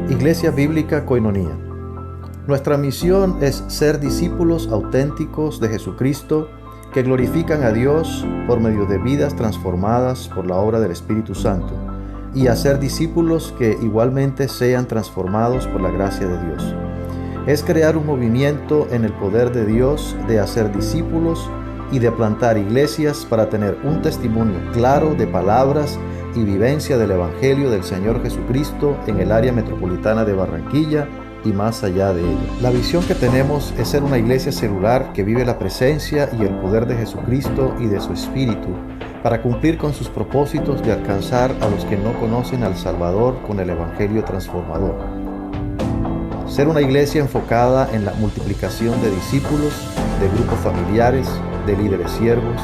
Iglesia Bíblica Koinonía. Nuestra misión es ser discípulos auténticos de Jesucristo que glorifican a Dios por medio de vidas transformadas por la obra del Espíritu Santo y hacer discípulos que igualmente sean transformados por la gracia de Dios. Es crear un movimiento en el poder de Dios de hacer discípulos y de plantar iglesias para tener un testimonio claro de palabras y vivencia del Evangelio del Señor Jesucristo en el área metropolitana de Barranquilla y más allá de ella. La visión que tenemos es ser una iglesia celular que vive la presencia y el poder de Jesucristo y de su Espíritu para cumplir con sus propósitos de alcanzar a los que no conocen al Salvador con el Evangelio transformador. Ser una iglesia enfocada en la multiplicación de discípulos, de grupos familiares, de líderes siervos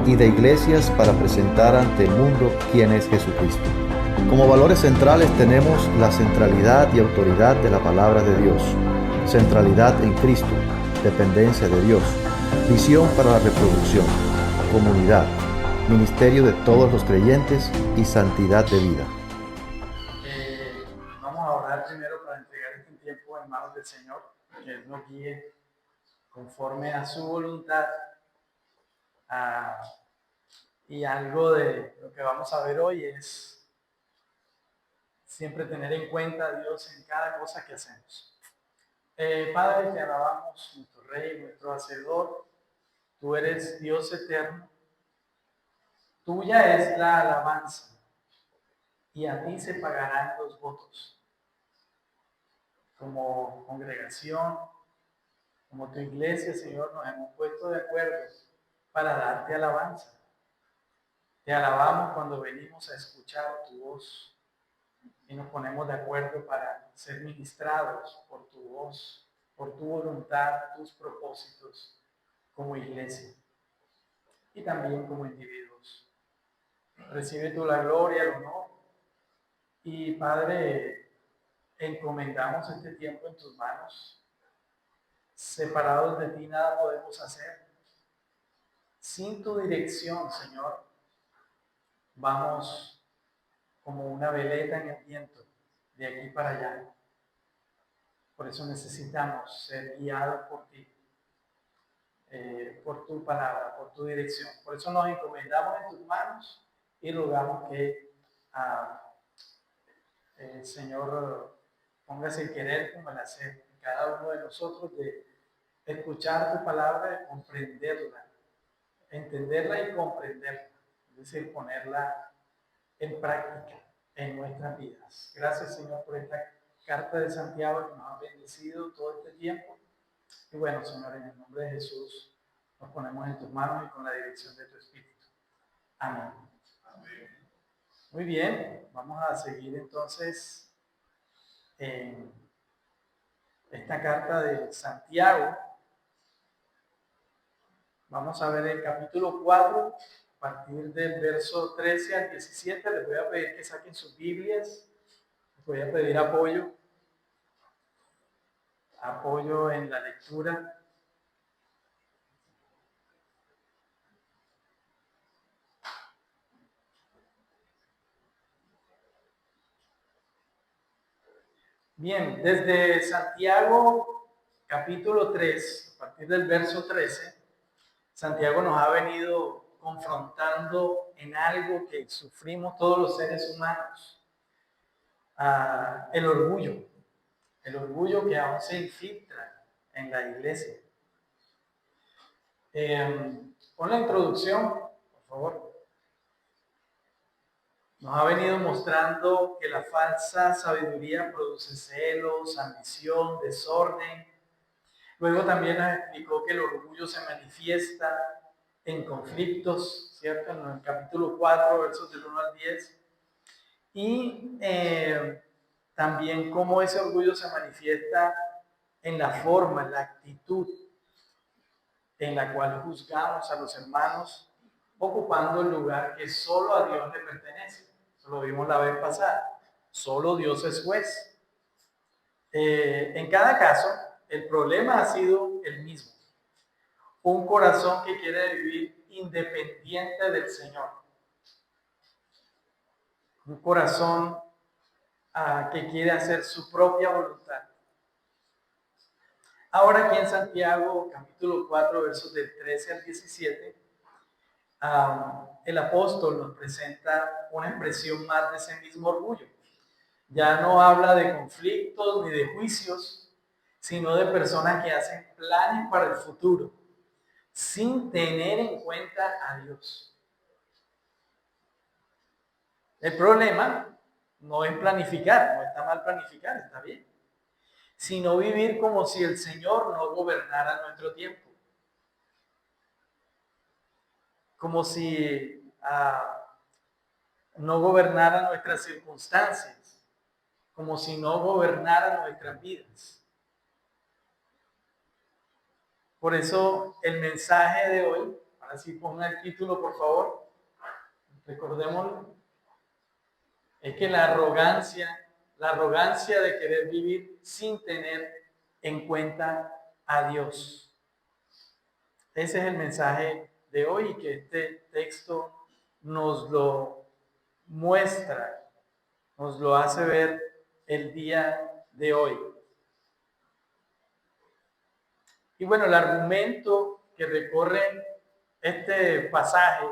y de iglesias para presentar ante el mundo quién es Jesucristo. Como valores centrales tenemos la centralidad y autoridad de la palabra de Dios, centralidad en Cristo, dependencia de Dios, visión para la reproducción, comunidad, ministerio de todos los creyentes y santidad de vida. Vamos a orar primero para entregar este tiempo en manos del Señor, que Él nos guíe conforme a su voluntad. Y algo de lo que vamos a ver hoy es siempre tener en cuenta a Dios en cada cosa que hacemos. Padre, te alabamos, nuestro Rey, nuestro Hacedor. Tú eres Dios eterno. Tuya es la alabanza y a ti se pagarán los votos. Como congregación, como tu iglesia, Señor, nos hemos puesto de acuerdo para darte alabanza. Te alabamos cuando venimos a escuchar tu voz y nos ponemos de acuerdo para ser ministrados por tu voz, por tu voluntad, tus propósitos como iglesia y también como individuos. Recibe tú la gloria, el honor y Padre, encomendamos este tiempo en tus manos. Separados de ti nada podemos hacer. Sin tu dirección, Señor, vamos como una veleta en el viento, de aquí para allá. Por eso necesitamos ser guiados por ti, por tu palabra, por tu dirección. Por eso nos encomendamos en tus manos y rogamos que el Señor póngase el querer como el hacer en cada uno de nosotros de escuchar tu palabra, de comprenderla, entenderla y comprenderla, es decir, ponerla en práctica en nuestras vidas. Gracias, Señor, por esta carta de Santiago que nos ha bendecido todo este tiempo. Y bueno, Señor, en el nombre de Jesús nos ponemos en tus manos y con la dirección de tu Espíritu. Amén. Amén. Muy bien, vamos a seguir entonces en esta carta de Santiago. Vamos a ver el capítulo 4, a partir del verso 13 al 17. Les voy a pedir que saquen sus Biblias. Les voy a pedir apoyo en la lectura. Bien, desde Santiago capítulo 3, a partir del verso 13, Santiago nos ha venido confrontando en algo que sufrimos todos los seres humanos, el orgullo que aún se infiltra en la iglesia. Con la introducción, por favor. Nos ha venido mostrando que la falsa sabiduría produce celos, ambición, desorden. Luego también nos explicó que el orgullo se manifiesta en conflictos, ¿cierto? En el capítulo 4, versos del 1 al 10. Y también cómo ese orgullo se manifiesta en la forma, en la actitud en la cual juzgamos a los hermanos, ocupando el lugar que solo a Dios le pertenece. Eso lo vimos la vez pasada. Solo Dios es juez. En cada caso, el problema ha sido el mismo. Un corazón que quiere vivir independiente del Señor. Un corazón que quiere hacer su propia voluntad. Ahora aquí en Santiago, capítulo 4, versos del 13 al 17, el apóstol nos presenta una expresión más de ese mismo orgullo. Ya no habla de conflictos ni de juicios, sino de personas que hacen planes para el futuro, sin tener en cuenta a Dios. El problema no es planificar, no está mal planificar, está bien, sino vivir como si el Señor no gobernara nuestro tiempo. Como si no gobernara nuestras circunstancias, como si no gobernara nuestras vidas. Por eso el mensaje de hoy, ahora sí ponga el título por favor, recordémoslo, es que la arrogancia de querer vivir sin tener en cuenta a Dios. Ese es el mensaje de hoy, que este texto nos lo muestra, nos lo hace ver el día de hoy. Y bueno, el argumento que recorre este pasaje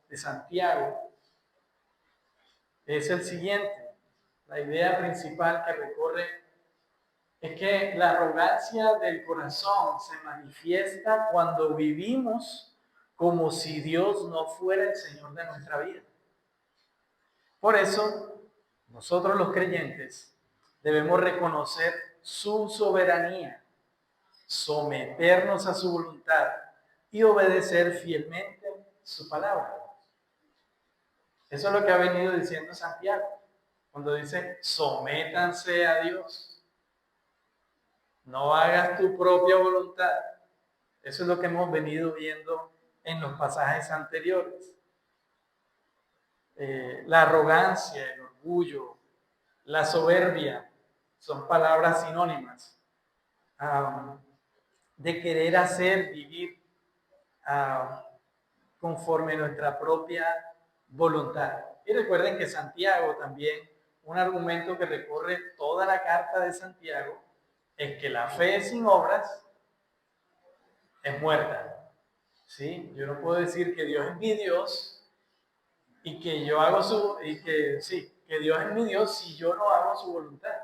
de Santiago es el siguiente. La idea principal que recorre es que la arrogancia del corazón se manifiesta cuando vivimos como si Dios no fuera el Señor de nuestra vida. Por eso, nosotros los creyentes debemos reconocer su soberanía, someternos a su voluntad y obedecer fielmente su palabra. Eso es lo que ha venido diciendo Santiago, cuando dice, sométanse a Dios. No hagas tu propia voluntad. Eso es lo que hemos venido viendo en los pasajes anteriores. La arrogancia, el orgullo, la soberbia son palabras sinónimas de querer hacer, vivir conforme a nuestra propia voluntad. Y recuerden que Santiago también, un argumento que recorre toda la carta de Santiago, es que la fe sin obras es muerta. ¿Sí? Yo no puedo decir que Dios es mi Dios y que yo hago que Dios es mi Dios si yo no hago su voluntad.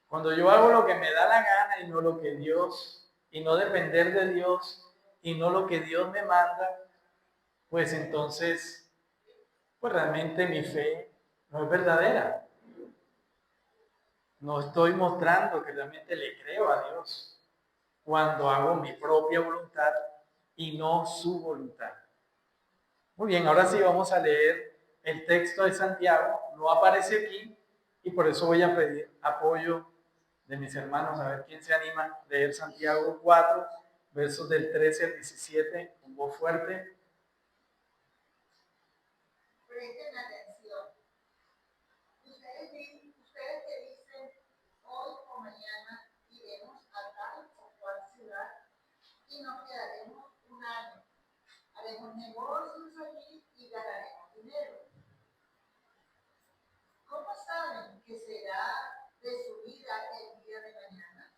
Cuando yo hago lo que me da la gana y no lo que Dios, y no depender de Dios y no lo que Dios me manda, pues entonces, pues realmente mi fe no es verdadera. No estoy mostrando que realmente le creo a Dios cuando hago mi propia voluntad y no su voluntad. Muy bien, ahora sí vamos a leer el texto de Santiago. No aparece aquí y por eso voy a pedir apoyo de mis hermanos, a ver quién se anima a leer Santiago 4, versos del 13 al 17, con voz fuerte. Presten atención. Ustedes que dicen, hoy o mañana iremos a tal o cual ciudad y nos quedaremos un año. Haremos negocios allí y ganaremos dinero. ¿Cómo saben que será de su vida el día de mañana?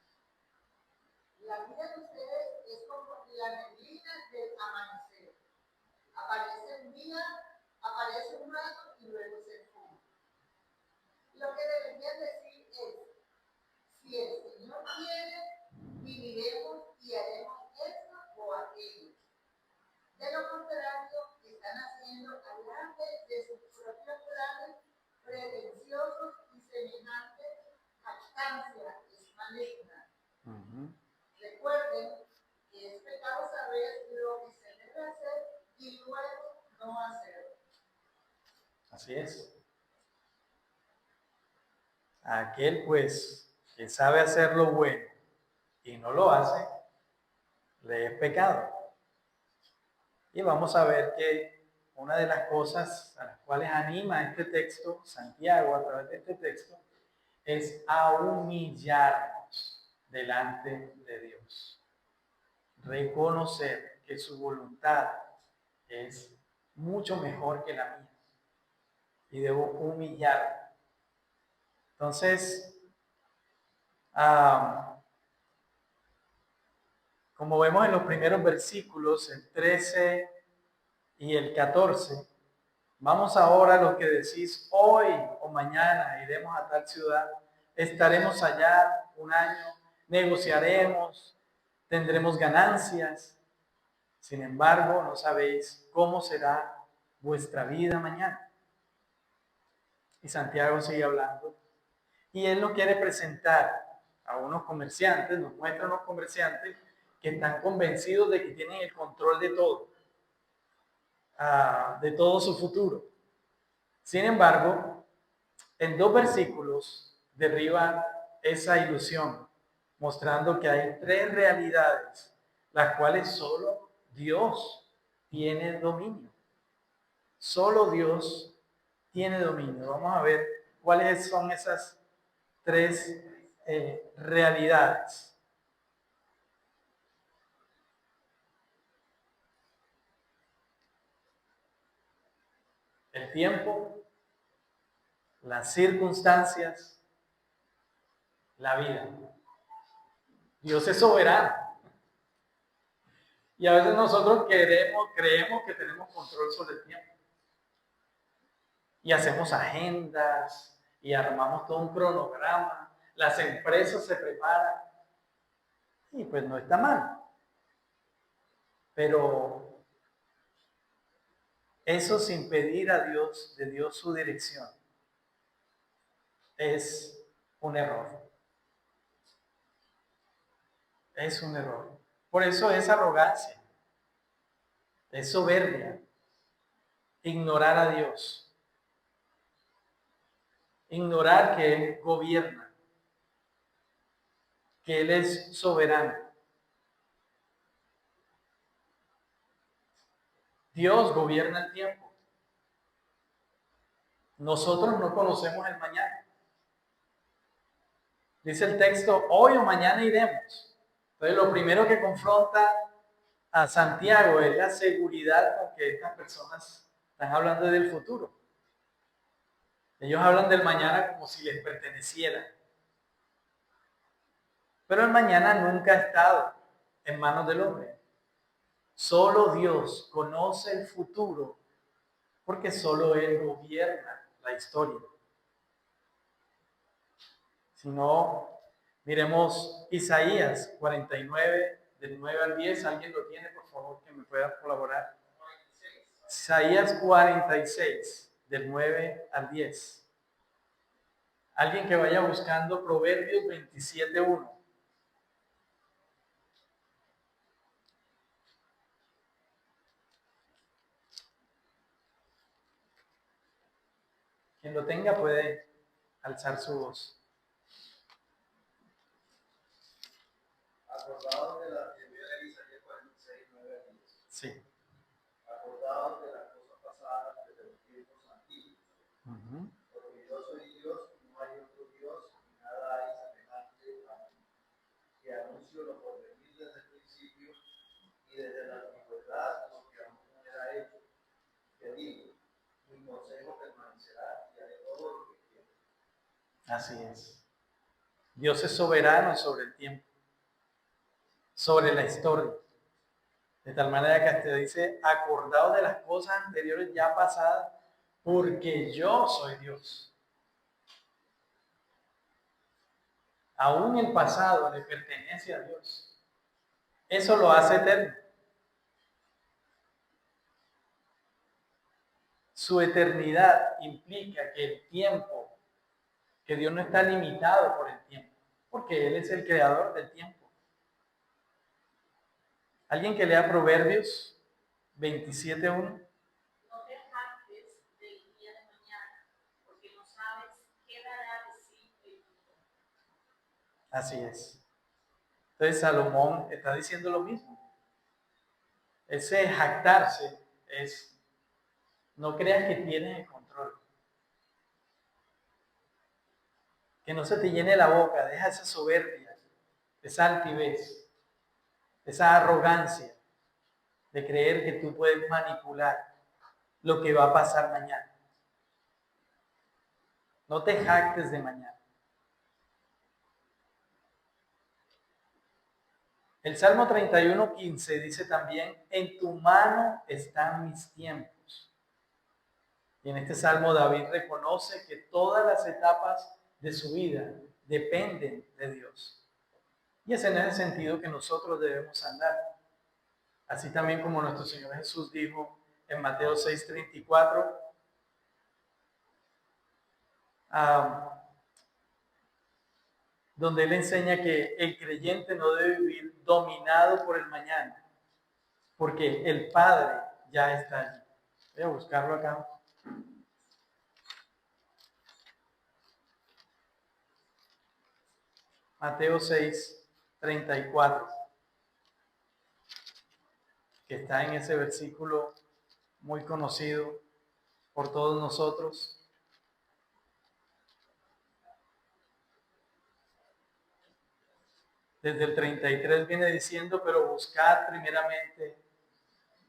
La vida de ustedes es como la neblina del amanecer. Aparece un día, aparece un rato y luego se fuma. Lo que deberían decir es, si el Señor quiere, viviremos y haremos esto o aquello. De lo contrario, están haciendo alarde de sus propios planes pretenciosos y semejante jactancia es maligna. Recuerden que es pecado saber lo que se debe hacer y luego no hacerlo. Así es. Aquel pues que sabe hacer lo bueno y no lo hace, le es pecado. Y vamos a ver que una de las cosas a las cuales anima este texto, Santiago a través de este texto, es a humillarnos delante de Dios. Reconocer que su voluntad es mucho mejor que la mía. Y debo humillarme. Entonces, como vemos en los primeros versículos, el 13 y el 14, vamos ahora a lo que decís: hoy o mañana iremos a tal ciudad, estaremos allá un año, negociaremos, tendremos ganancias. Sin embargo, no sabéis cómo será vuestra vida mañana. Y Santiago sigue hablando. Y él nos quiere presentar a unos comerciantes, nos muestra a unos comerciantes que están convencidos de que tienen el control de todo su futuro. Sin embargo, en 2 versículos derriba esa ilusión, mostrando que hay 3 realidades, las cuales solo Dios tiene dominio. Solo Dios tiene dominio. Vamos a ver cuáles son esas 3 realidades. El tiempo, las circunstancias, la vida. Dios es soberano. Y a veces nosotros creemos que tenemos control sobre el tiempo. Y hacemos agendas y armamos todo un cronograma. Las empresas se preparan. Y pues no está mal. Pero eso sin pedir a Dios, de Dios su dirección, es un error. Es un error. Por eso es arrogancia, es soberbia, ignorar a Dios, ignorar que Él gobierna, que Él es soberano. Dios gobierna el tiempo. Nosotros no conocemos el mañana. Dice el texto: hoy o mañana iremos. Entonces, lo primero que confronta a Santiago es la seguridad con que estas personas están hablando del futuro. Ellos hablan del mañana como si les perteneciera. Pero el mañana nunca ha estado en manos del hombre. Solo Dios conoce el futuro, porque solo Él gobierna la historia. Si no, miremos Isaías 49, del 9 al 10. ¿Alguien lo tiene, por favor, que me pueda colaborar? Isaías 46, del 9 al 10. Alguien que vaya buscando Proverbios 27:1. Quien lo tenga puede alzar su voz. Acordados de la primera Isaías 46, 9 al 10. Sí. Acordados de las cosas pasadas desde los tiempos antiguos. Porque yo soy Dios y no hay otro Dios, y nada hay semejante a mí. Que anuncio lo por venir desde el principio y desde la antigüedad lo que aún no era hecho. Que digo, mi consejo permanecerá y haré todo lo que quiero. Así es. Dios es soberano sobre el tiempo, sobre la historia. De tal manera que hasta dice: acordaos de las cosas anteriores ya pasadas, porque yo soy Dios. Aún el pasado le pertenece a Dios. Eso lo hace eterno. Su eternidad implica que el tiempo, que Dios no está limitado por el tiempo, porque Él es el creador del tiempo. ¿Alguien que lea Proverbios 27:1? No te jactes del día de mañana, porque no sabes qué dará de sí el día. Así es. Entonces Salomón está diciendo lo mismo. Ese jactarse es: no creas que tienes el control. Que no se te llene la boca, deja esa soberbia, esa altivez, esa arrogancia de creer que tú puedes manipular lo que va a pasar mañana. No te jactes de mañana. El Salmo 31:15 dice también, en tu mano están mis tiempos. Y en este Salmo David reconoce que todas las etapas de su vida dependen de Dios. Y es en ese sentido que nosotros debemos andar. Así también como nuestro Señor Jesús dijo en Mateo 6:34, donde Él enseña que el creyente no debe vivir dominado por el mañana, porque el Padre ya está allí. Voy a buscarlo acá. Mateo 6:34, que está en ese versículo muy conocido por todos nosotros. Desde el 33 viene diciendo, pero buscad primeramente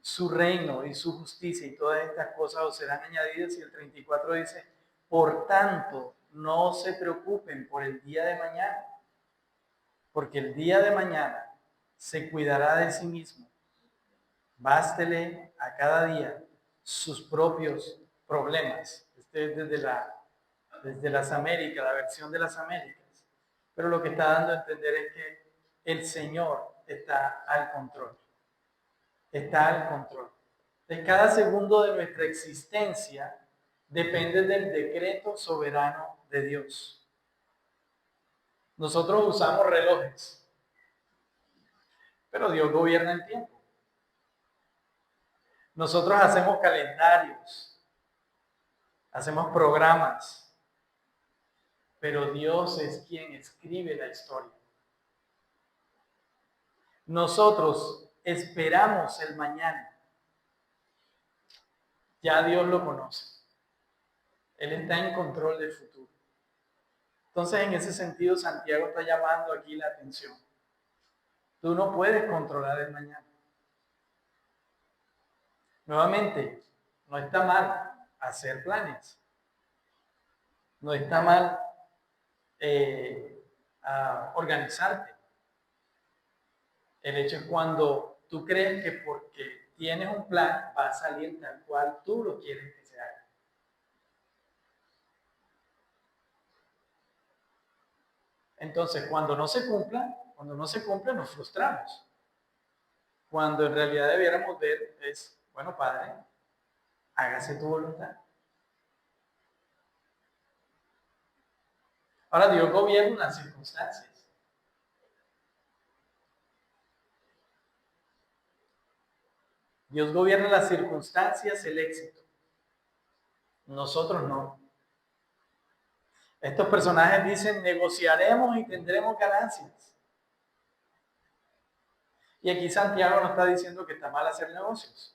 su reino y su justicia y todas estas cosas os serán añadidas. Y el 34 dice, por tanto, no se preocupen por el día de mañana, porque el día de mañana se cuidará de sí mismo. Bástele a cada día sus propios problemas. Este es desde las Américas, la versión de las Américas. Pero lo que está dando a entender es que el Señor está al control. Está al control. De cada segundo de nuestra existencia depende del decreto soberano de Dios. Nosotros usamos relojes, pero Dios gobierna el tiempo. Nosotros hacemos calendarios, hacemos programas, pero Dios es quien escribe la historia. Nosotros esperamos el mañana. Ya Dios lo conoce. Él está en control del futuro. Entonces, en ese sentido, Santiago está llamando aquí la atención. Tú no puedes controlar el mañana. Nuevamente, no está mal hacer planes. No está mal organizarte. El hecho es cuando tú crees que porque tienes un plan va a salir tal cual tú lo quieres que se haga. Entonces, cuando no se cumple, nos frustramos. Cuando en realidad debiéramos ver es, bueno, Padre, hágase tu voluntad. Ahora, Dios gobierna las circunstancias. Dios gobierna las circunstancias, el éxito. Nosotros no. Estos personajes dicen, negociaremos y tendremos ganancias. Y aquí Santiago nos está diciendo que está mal hacer negocios.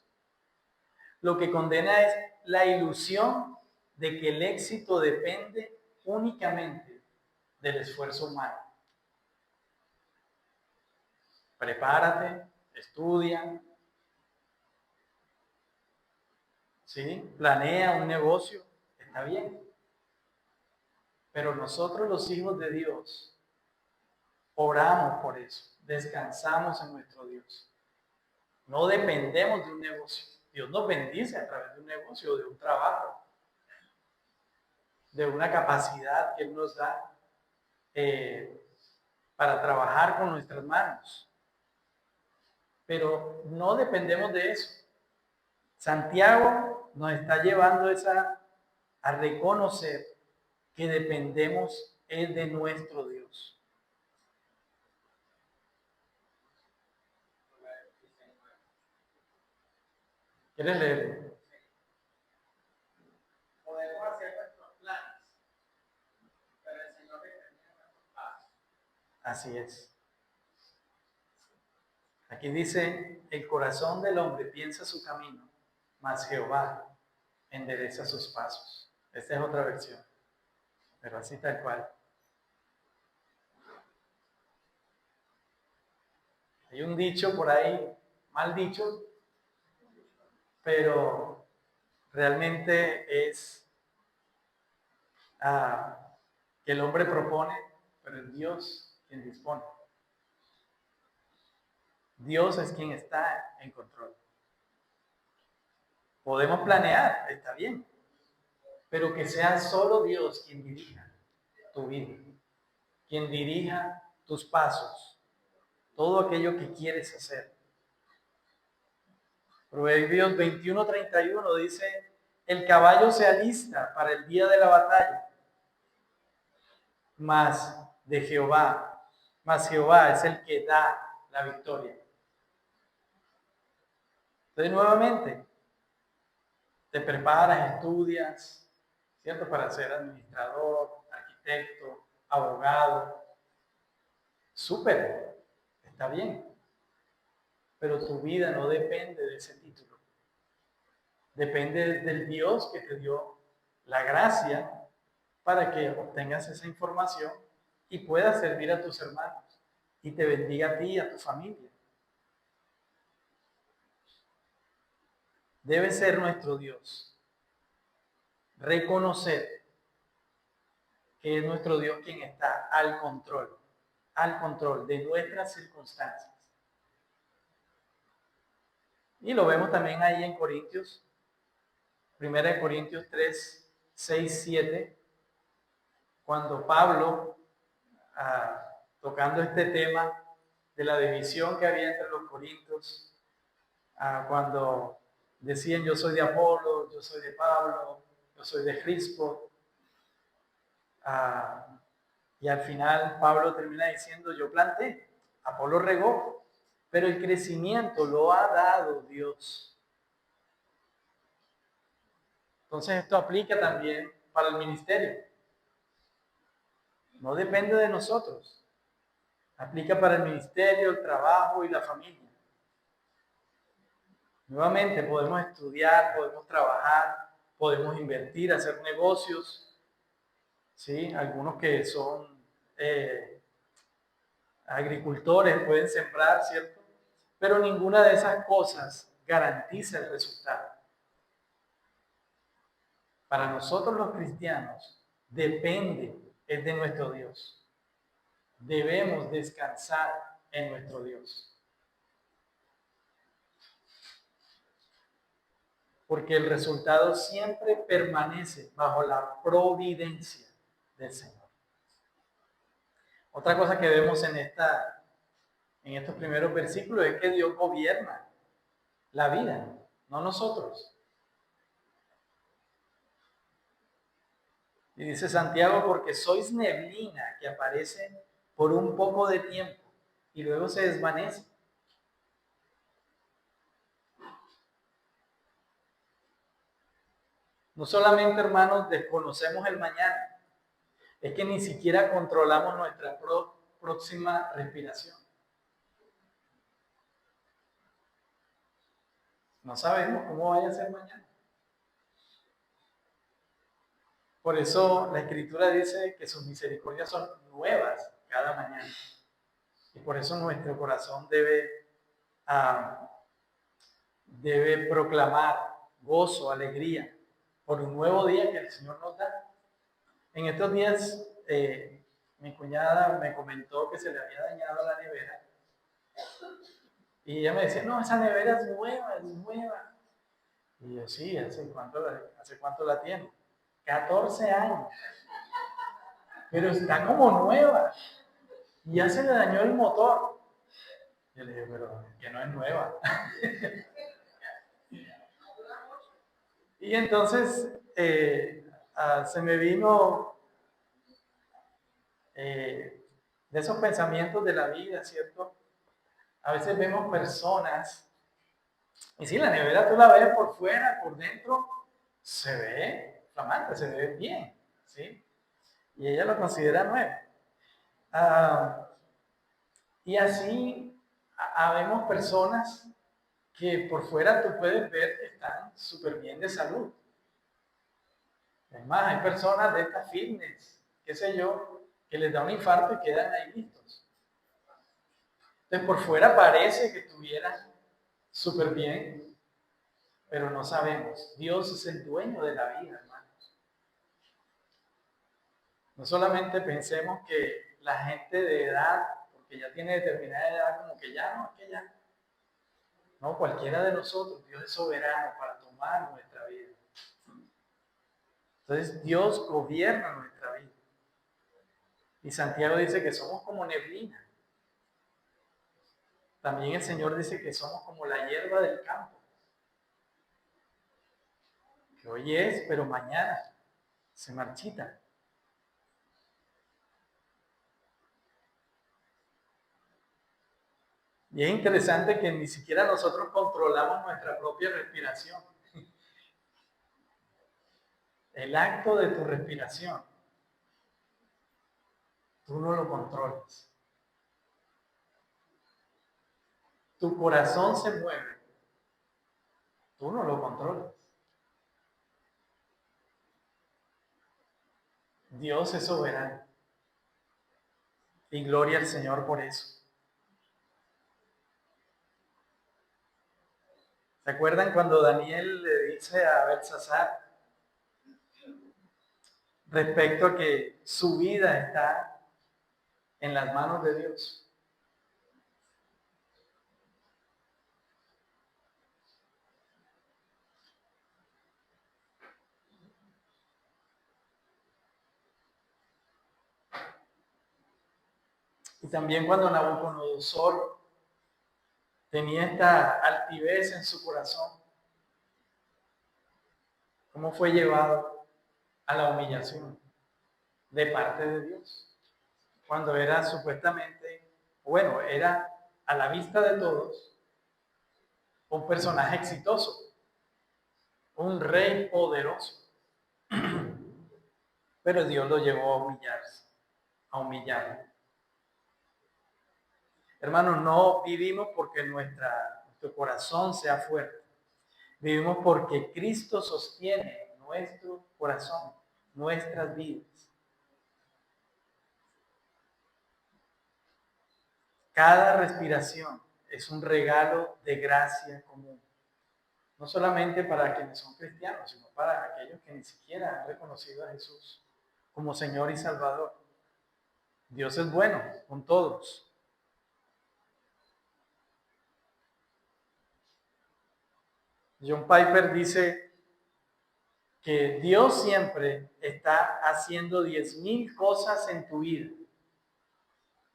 Lo que condena es la ilusión de que el éxito depende únicamente del esfuerzo humano. Prepárate, estudia, ¿sí? Planea un negocio, está bien. Pero nosotros los hijos de Dios oramos por eso, descansamos en nuestro Dios. No dependemos de un negocio. Dios nos bendice a través de un negocio, de un trabajo, de una capacidad que Él nos da para trabajar con nuestras manos. Pero no dependemos de eso. Santiago nos está llevando a reconocer que dependemos es de nuestro Dios. ¿Quieres leer? Podemos hacer nuestros planes, pero el Señor determina nuestros pasos. Así es. Aquí dice, el corazón del hombre piensa su camino, mas Jehová endereza sus pasos. Esta es otra versión, pero así tal cual. Hay un dicho por ahí, mal dicho, pero realmente es que el hombre propone, pero es Dios quien dispone. Dios es quien está en control. Podemos planear, está bien, pero que sea solo Dios quien dirija tu vida, quien dirija tus pasos, todo aquello que quieres hacer. Proverbios 21:31 dice, el caballo se alista para el día de la batalla, mas Jehová es el que da la victoria. Entonces, nuevamente, te preparas, estudias, ¿cierto? Para ser administrador, arquitecto, abogado. Súper, está bien. Pero tu vida no depende de ese título. Depende del Dios que te dio la gracia para que obtengas esa información y puedas servir a tus hermanos y te bendiga a ti y a tu familia. Debe ser nuestro Dios. Reconocer que es nuestro Dios quien está al control de nuestras circunstancias. Y lo vemos también ahí en Corintios, 1 Corintios 3, 6, 7, cuando Pablo, tocando este tema de la división que había entre los corintios, cuando decían yo soy de Apolo, yo soy de Pablo, yo soy de Crispo, y al final Pablo termina diciendo yo planté, Apolo regó, pero el crecimiento lo ha dado Dios. Entonces esto aplica también para el ministerio. No depende de nosotros. Aplica para el ministerio, el trabajo y la familia. Nuevamente podemos estudiar, podemos trabajar, podemos invertir, hacer negocios. ¿Sí? Algunos que son agricultores pueden sembrar, ¿cierto? Pero ninguna de esas cosas garantiza el resultado. Para nosotros los cristianos depende, es de nuestro Dios. Debemos descansar en nuestro Dios. Porque el resultado siempre permanece bajo la providencia del Señor. Otra cosa que vemos en estos primeros versículos es que Dios gobierna la vida, no nosotros. Y dice Santiago, porque sois neblina que aparece por un poco de tiempo y luego se desvanece. No solamente, hermanos, desconocemos el mañana, es que ni siquiera controlamos nuestra próxima respiración. No sabemos cómo vaya a ser mañana. Por eso la Escritura dice que sus misericordias son nuevas cada mañana. Y por eso nuestro corazón debe proclamar gozo, alegría, por un nuevo día que el Señor nos da. En estos días, mi cuñada me comentó que se le había dañado la nevera. Y ella me decía, no, esa nevera es nueva, es nueva. Y yo, sí, ¿hace cuánto la tiene? 14 años. Pero está como nueva. Y ya se le dañó el motor. Yo le dije, pero que no es nueva. Y entonces se me vino de esos pensamientos de la vida, ¿cierto? A veces vemos personas, y sí, la nevera tú la ves por fuera, por dentro, se ve flamante, se ve bien, ¿sí? Y ella lo considera nueva. Y así vemos personas que por fuera tú puedes ver que están súper bien de salud. Además, hay personas de esta fitness, qué sé yo, que les da un infarto y quedan ahí listos. Entonces, por fuera parece que estuvieran súper bien, pero no sabemos. Dios es el dueño de la vida, hermanos. No solamente pensemos que la gente de edad, porque ya tiene determinada edad, como que ya no, es que ya No, cualquiera de nosotros, Dios es soberano para tomar nuestra vida. Entonces Dios gobierna nuestra vida. Y Santiago dice que somos como neblina. También el Señor dice que somos como la hierba del campo. Que hoy es, pero mañana se marchita. Y es interesante que ni siquiera nosotros controlamos nuestra propia respiración. El acto de tu respiración, tú no lo controlas. Tu corazón se mueve, tú no lo controlas. Dios es soberano. Y gloria al Señor por eso. ¿Se acuerdan cuando Daniel le dice a Belsasar respecto a que su vida está en las manos de Dios? Y también cuando Nabucodonosor tenía esta altivez en su corazón, ¿cómo fue llevado a la humillación de parte de Dios? Cuando era supuestamente, bueno, era a la vista de todos un personaje exitoso, un rey poderoso. Pero Dios lo llevó a humillarse, a humillarlo. Hermanos, no vivimos porque nuestro corazón sea fuerte. Vivimos porque Cristo sostiene nuestro corazón, nuestras vidas. Cada respiración es un regalo de gracia común. No solamente para quienes son cristianos, sino para aquellos que ni siquiera han reconocido a Jesús como Señor y Salvador. Dios es bueno con todos. John Piper dice que Dios siempre está haciendo 10,000 cosas en tu vida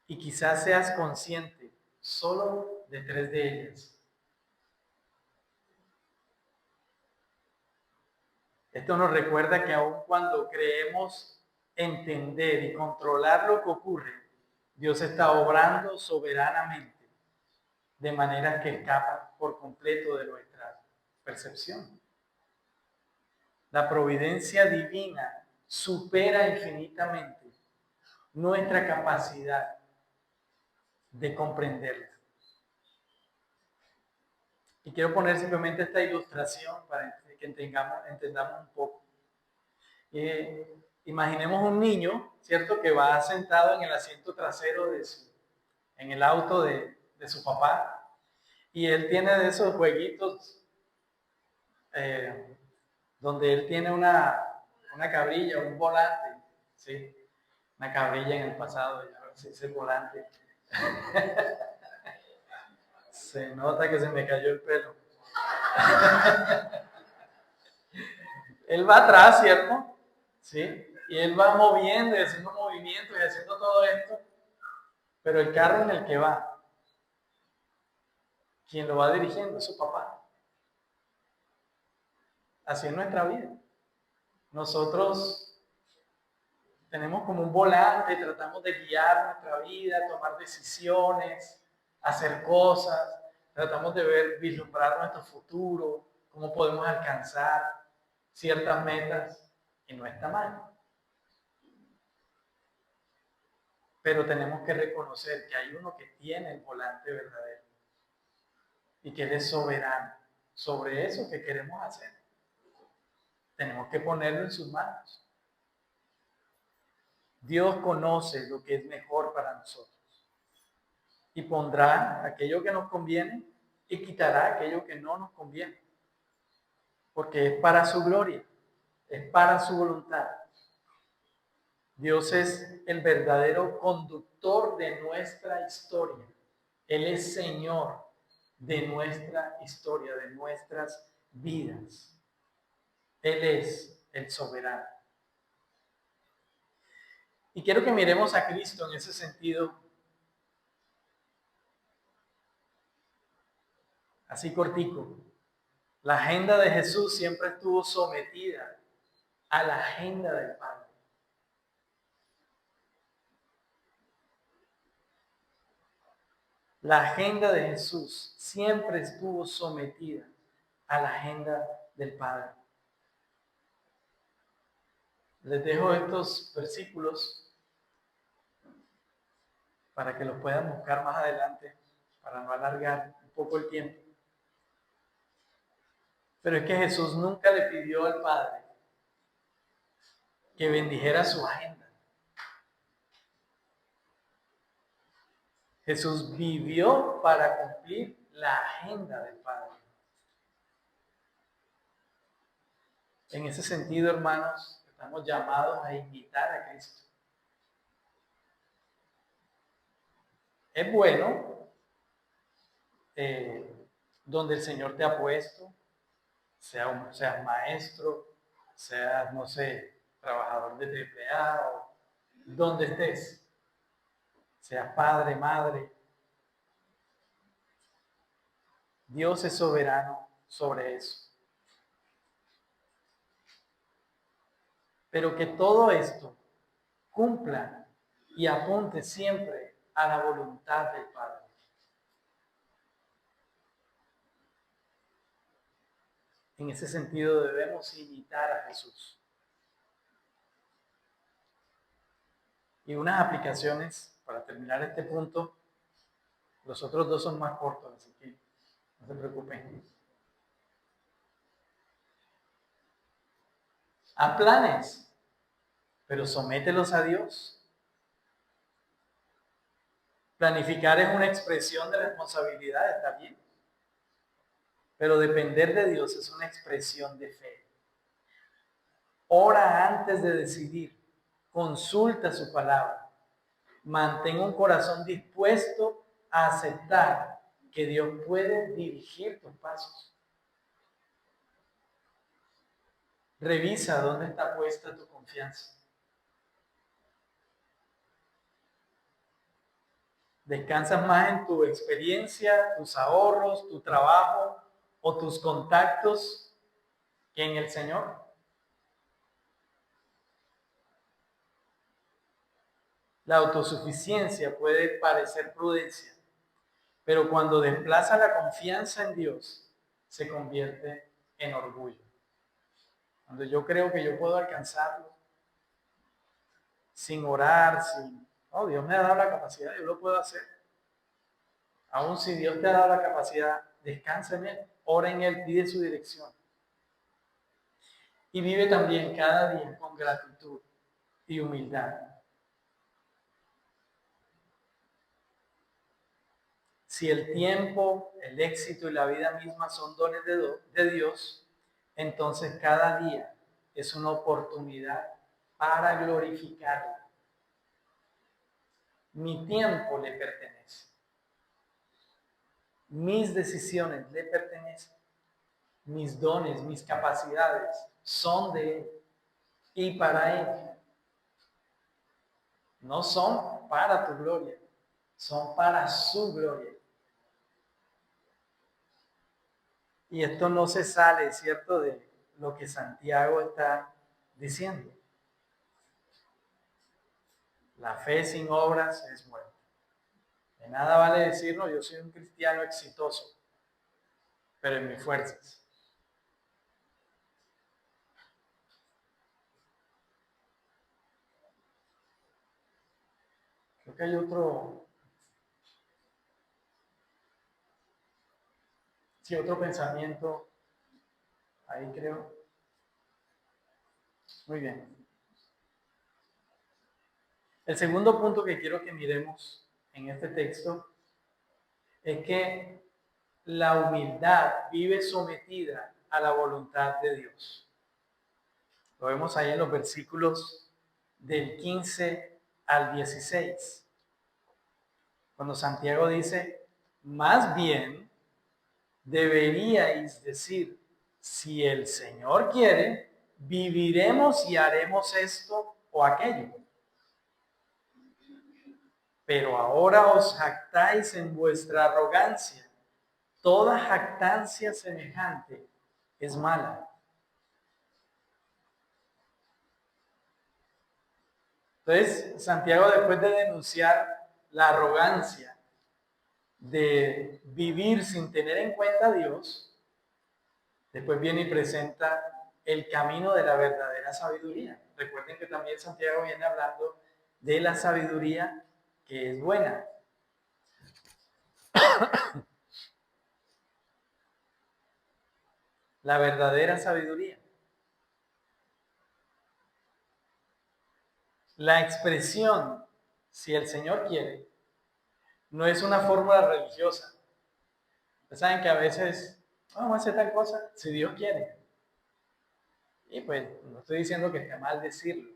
y quizás seas consciente solo de 3 de ellas. Esto nos recuerda que aun cuando creemos entender y controlar lo que ocurre, Dios está obrando soberanamente de manera que escapa por completo de nuestra percepción. La providencia divina supera infinitamente nuestra capacidad de comprenderla. Y quiero poner simplemente esta ilustración para que entendamos un poco. Imaginemos un niño, ¿cierto?, que va sentado en el asiento trasero en el auto de su papá, y él tiene de esos jueguitos donde él tiene una cabrilla, un volante, ¿sí? Una cabrilla en el pasado, ya se dice volante. Se nota que se me cayó el pelo. Él va atrás, ¿cierto? ¿Sí? Y él va moviendo y haciendo movimientos y haciendo todo esto. Pero el carro en el que va, quien lo va dirigiendo es su papá. Así es nuestra vida. Nosotros tenemos como un volante, tratamos de guiar nuestra vida, tomar decisiones, hacer cosas, tratamos de vislumbrar nuestro futuro, cómo podemos alcanzar ciertas metas y no está mal. Pero tenemos que reconocer que hay uno que tiene el volante verdadero y que Él es soberano sobre eso que queremos hacer. Tenemos que ponerlo en sus manos. Dios conoce lo que es mejor para nosotros y pondrá aquello que nos conviene y quitará aquello que no nos conviene, porque es para su gloria, es para su voluntad. Dios es el verdadero conductor de nuestra historia. Él es Señor de nuestra historia, de nuestras vidas. Él es el soberano. Y quiero que miremos a Cristo en ese sentido, así cortico. La agenda de Jesús siempre estuvo sometida a la agenda del Padre. La agenda de Jesús siempre estuvo sometida a la agenda del Padre. Les dejo estos versículos para que los puedan buscar más adelante, para no alargar un poco el tiempo. Pero es que Jesús nunca le pidió al Padre que bendijera su agenda. Jesús vivió para cumplir la agenda del Padre. En ese sentido, hermanos, estamos llamados a imitar a Cristo. Es bueno donde el Señor te ha puesto, seas maestro, seas, no sé, trabajador de AAA, o donde estés, seas padre, madre. Dios es soberano sobre eso. Pero que todo esto cumpla y apunte siempre a la voluntad del Padre. En ese sentido debemos imitar a Jesús. Y unas aplicaciones, para terminar este punto, los otros dos son más cortos, así que no se preocupen. Haz planes, pero somételos a Dios. Planificar es una expresión de responsabilidad, está bien. Pero depender de Dios es una expresión de fe. Ora antes de decidir. Consulta su palabra. Mantén un corazón dispuesto a aceptar que Dios puede dirigir tus pasos. Revisa dónde está puesta tu confianza. ¿Descansas más en tu experiencia, tus ahorros, tu trabajo o tus contactos que en el Señor? La autosuficiencia puede parecer prudencia, pero cuando desplaza la confianza en Dios, se convierte en orgullo. Cuando yo creo que yo puedo alcanzarlo, sin orar, Dios me ha dado la capacidad, yo lo puedo hacer. Aún si Dios te ha dado la capacidad, descansa en Él, ora en Él, pide su dirección. Y vive también cada día con gratitud y humildad. Si el tiempo, el éxito y la vida misma son dones de Dios, entonces cada día es una oportunidad para glorificarlo. Mi tiempo le pertenece. Mis decisiones le pertenecen. Mis dones, mis capacidades son de Él y para Él. No son para tu gloria, son para su gloria. Y esto no se sale, ¿cierto?, de lo que Santiago está diciendo. La fe sin obras es muerta. De nada vale decir, no, yo soy un cristiano exitoso, pero en mis fuerzas. Creo que hay otro pensamiento ahí, creo. Muy bien. El segundo punto que quiero que miremos en este texto es que la humildad vive sometida a la voluntad de Dios. Lo vemos ahí en los versículos del 15 al 16. Cuando Santiago dice, más bien, deberíais decir, si el Señor quiere, viviremos y haremos esto o aquello. Pero ahora os jactáis en vuestra arrogancia. Toda jactancia semejante es mala. Entonces, Santiago, después de denunciar la arrogancia de vivir sin tener en cuenta a Dios, después viene y presenta el camino de la verdadera sabiduría. Recuerden que también Santiago viene hablando de la sabiduría que es buena. La verdadera sabiduría. La expresión, si el Señor quiere, no es una fórmula religiosa. Ustedes saben que a veces, vamos a hacer tal cosa, si Dios quiere. Y pues no estoy diciendo que esté mal decirlo.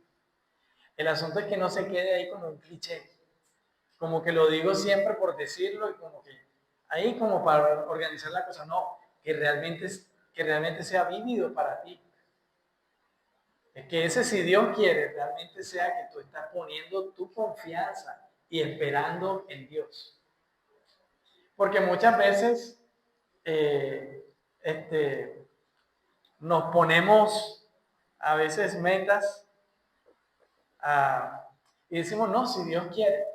El asunto es que no se quede ahí como un cliché. Como que lo digo siempre por decirlo y como que ahí como para organizar la cosa. No, que realmente sea vívido para ti. Es que ese, si Dios quiere, realmente sea que tú estás poniendo tu confianza y esperando en Dios. Porque muchas veces nos ponemos a veces metas y decimos, no, si Dios quiere.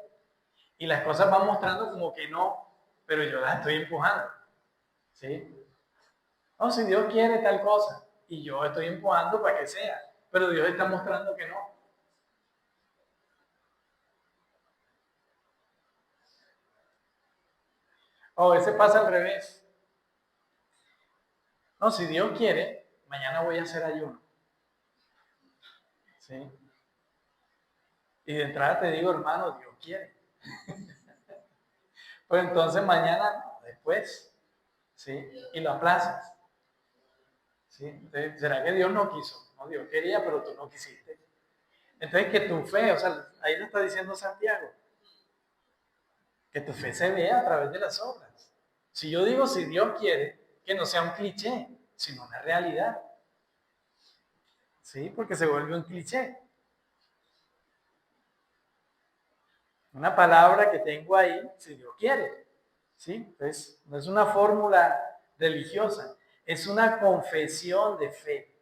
Y las cosas van mostrando como que no, pero yo las estoy empujando. ¿Sí? No, si Dios quiere tal cosa, y yo estoy empujando para que sea, pero Dios está mostrando que no. O a veces pasa al revés. No, si Dios quiere, mañana voy a hacer ayuno. ¿Sí? Y de entrada te digo, hermano, Dios quiere. Pues entonces mañana, no, después. ¿Sí? Y lo aplazas. ¿Sí? Entonces, ¿será que Dios no quiso? No, Dios quería, pero tú no quisiste. Entonces, que tu fe, o sea, ahí lo está diciendo Santiago, que tu fe se vea a través de las obras. Si yo digo, si Dios quiere, que no sea un cliché, sino una realidad. ¿Sí? Porque se vuelve un cliché. Una palabra que tengo ahí, si Dios quiere. ¿Sí? Entonces, no es una fórmula religiosa, es una confesión de fe.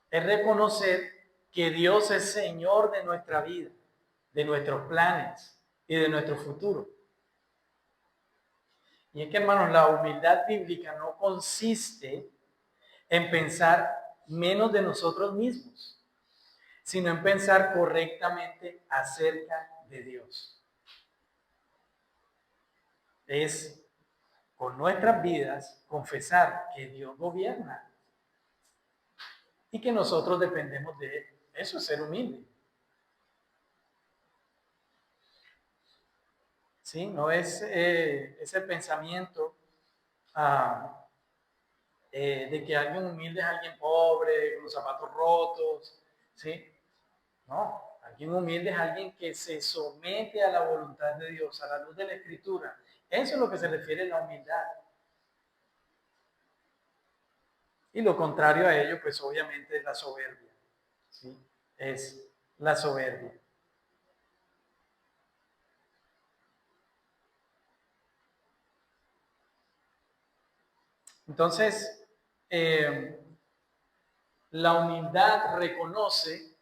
Es reconocer que Dios es Señor de nuestra vida, de nuestros planes y de nuestro futuro. Y es que, hermanos, la humildad bíblica no consiste en pensar menos de nosotros mismos, sino en pensar correctamente acerca de Dios. Es con nuestras vidas confesar que Dios gobierna y que nosotros dependemos de Él. Eso es ser humilde. ¿Sí? No es ese pensamiento de que alguien humilde es alguien pobre, con los zapatos rotos. ¿Sí? No, alguien humilde es alguien que se somete a la voluntad de Dios, a la luz de la Escritura. Eso es lo que se refiere a la humildad. Y lo contrario a ello, pues obviamente es la soberbia. ¿Sí? Es la soberbia. Entonces, la humildad reconoce,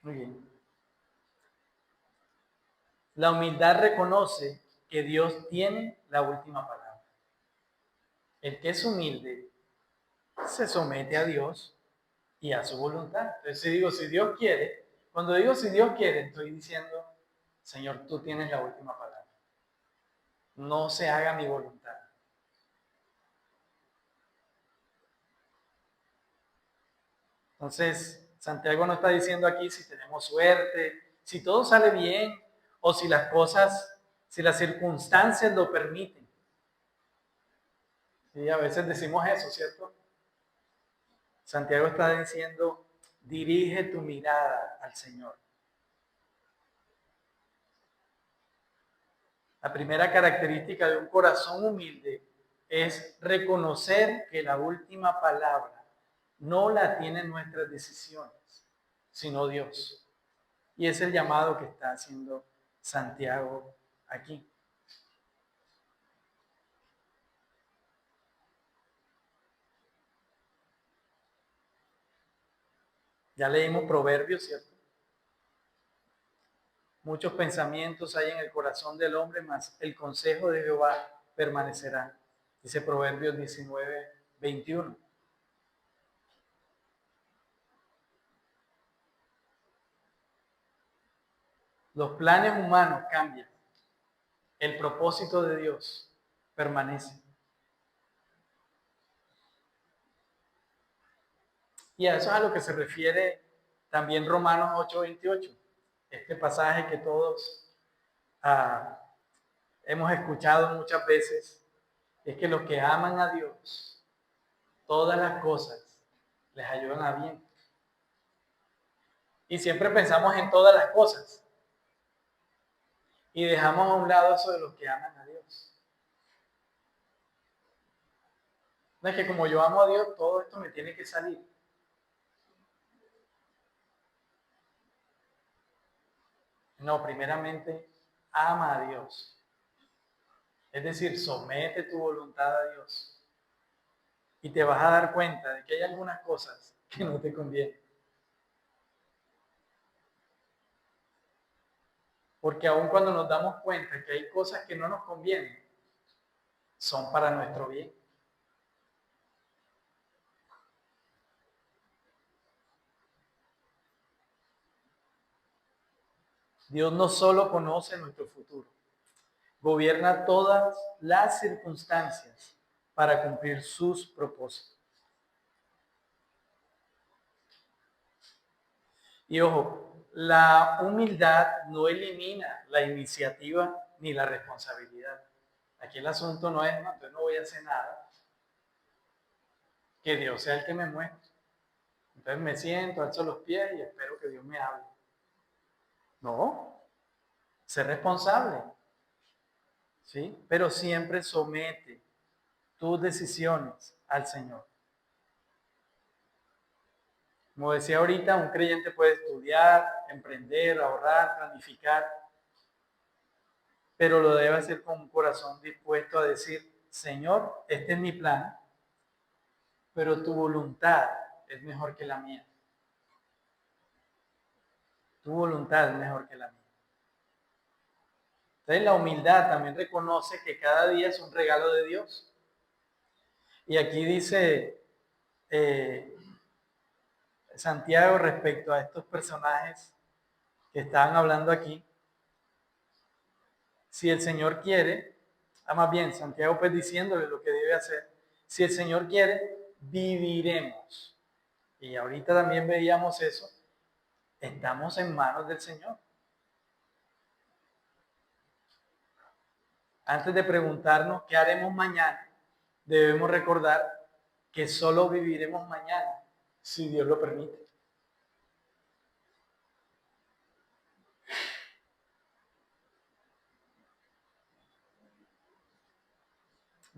muy bien, la humildad reconoce que Dios tiene la última palabra. El que es humilde se somete a Dios y a su voluntad. Entonces, si digo, si Dios quiere, cuando digo si Dios quiere, estoy diciendo, Señor, tú tienes la última palabra. No se haga mi voluntad. Entonces, Santiago no está diciendo aquí si tenemos suerte, si todo sale bien o si las cosas, si las circunstancias lo permiten. Sí, a veces decimos eso, ¿cierto? Santiago está diciendo, dirige tu mirada al Señor. La primera característica de un corazón humilde es reconocer que la última palabra no la tienen nuestras decisiones, sino Dios. Y es el llamado que está haciendo Santiago aquí. Ya leímos Proverbios, ¿cierto? Muchos pensamientos hay en el corazón del hombre, mas el consejo de Jehová permanecerá. Dice Proverbios 19:21. Los planes humanos cambian. El propósito de Dios permanece. Y a eso es a lo que se refiere también Romanos 8:28. Este pasaje que todos hemos escuchado muchas veces, es que los que aman a Dios, todas las cosas les ayudan a bien. Y siempre pensamos en todas las cosas y dejamos a un lado eso de los que aman a Dios. No es que como yo amo a Dios, todo esto me tiene que salir. No, primeramente, ama a Dios. Es decir, somete tu voluntad a Dios. Y te vas a dar cuenta de que hay algunas cosas que no te convienen. Porque aun cuando nos damos cuenta que hay cosas que no nos convienen, son para nuestro bien. Dios no solo conoce nuestro futuro, gobierna todas las circunstancias para cumplir sus propósitos. Y ojo, la humildad no elimina la iniciativa ni la responsabilidad. Aquí el asunto no es, no, entonces no voy a hacer nada. Que Dios sea el que me muestre. Entonces me siento, alzo los pies y espero que Dios me hable. No, sé responsable, ¿sí? Pero siempre somete tus decisiones al Señor. Como decía ahorita, un creyente puede estudiar, emprender, ahorrar, planificar, pero lo debe hacer con un corazón dispuesto a decir, Señor, este es mi plan, pero tu voluntad es mejor que la mía. Tu voluntad es mejor que la mía. Entonces la humildad también reconoce que cada día es un regalo de Dios. Y aquí dice Santiago respecto a estos personajes que estaban hablando aquí. Si el Señor quiere, más bien Santiago pues diciéndole lo que debe hacer. Si el Señor quiere, viviremos. Y ahorita también veíamos eso. Estamos en manos del Señor. Antes de preguntarnos qué haremos mañana, debemos recordar que solo viviremos mañana, si Dios lo permite.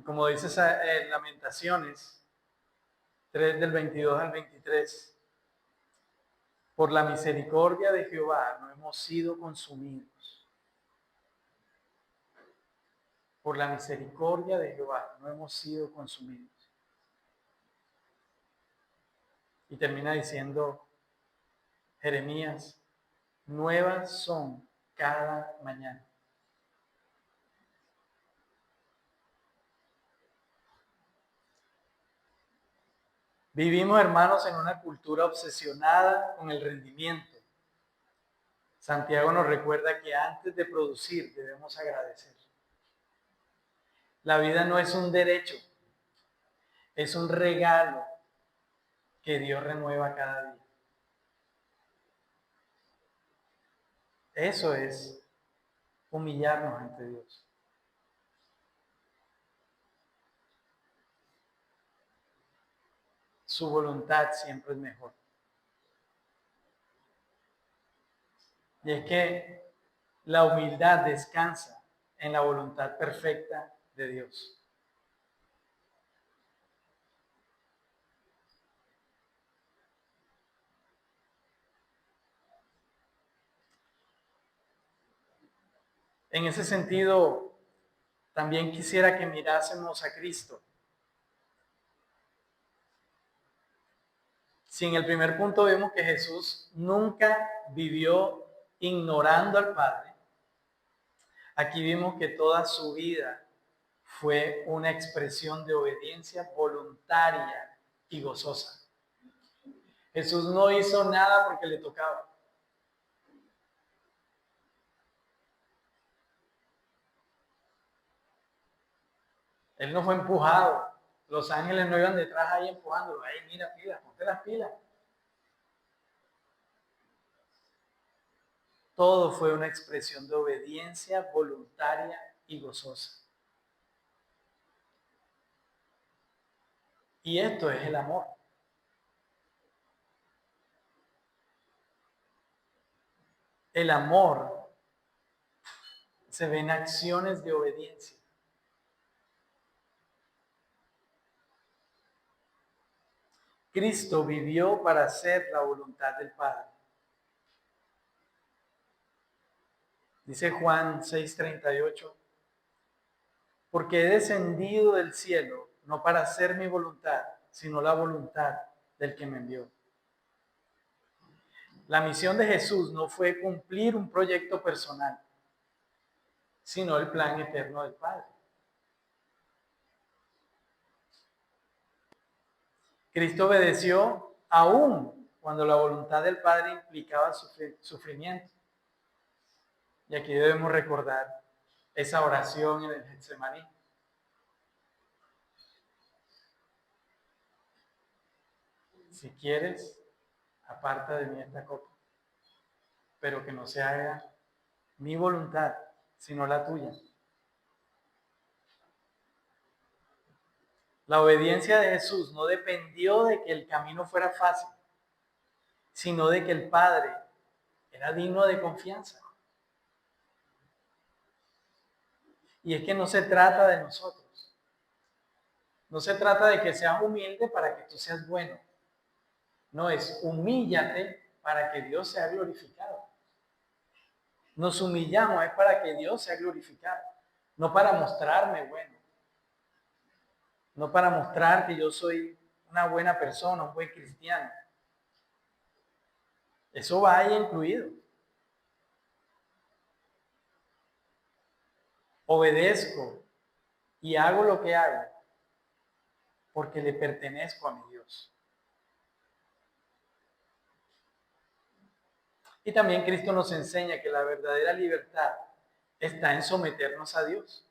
Como dice en Lamentaciones 3 del 22 al 23, por la misericordia de Jehová no hemos sido consumidos. Por la misericordia de Jehová no hemos sido consumidos. Y termina diciendo Jeremías, nuevas son cada mañana. Vivimos, hermanos, en una cultura obsesionada con el rendimiento. Santiago nos recuerda que antes de producir debemos agradecer. La vida no es un derecho, es un regalo que Dios renueva cada día. Eso es humillarnos ante Dios. Su voluntad siempre es mejor. Y es que la humildad descansa en la voluntad perfecta de Dios. En ese sentido, también quisiera que mirásemos a Cristo. Si en el primer punto vemos que Jesús nunca vivió ignorando al Padre, aquí vimos que toda su vida fue una expresión de obediencia voluntaria y gozosa. Jesús no hizo nada porque le tocaba. Él no fue empujado. Los ángeles no iban detrás ahí empujándolo. Ay, mira, pilas, ponte las pilas. Todo fue una expresión de obediencia voluntaria y gozosa. Y esto es el amor. El amor se ve en acciones de obediencia. Cristo vivió para hacer la voluntad del Padre. Dice Juan 6:38, porque he descendido del cielo no para hacer mi voluntad, sino la voluntad del que me envió. La misión de Jesús no fue cumplir un proyecto personal, sino el plan eterno del Padre. Cristo obedeció aún cuando la voluntad del Padre implicaba sufrimiento. Y aquí debemos recordar esa oración en el Getsemaní. Si quieres, aparta de mí esta copa, pero que no se haga mi voluntad, sino la tuya. La obediencia de Jesús no dependió de que el camino fuera fácil, sino de que el Padre era digno de confianza. Y es que no se trata de nosotros. No se trata de que seas humilde para que tú seas bueno. No, es humíllate para que Dios sea glorificado. Nos humillamos es para que Dios sea glorificado, no para mostrarme bueno. No para mostrar que yo soy una buena persona, un buen cristiano. Eso va ahí incluido. Obedezco y hago lo que hago porque le pertenezco a mi Dios. Y también Cristo nos enseña que la verdadera libertad está en someternos a Dios.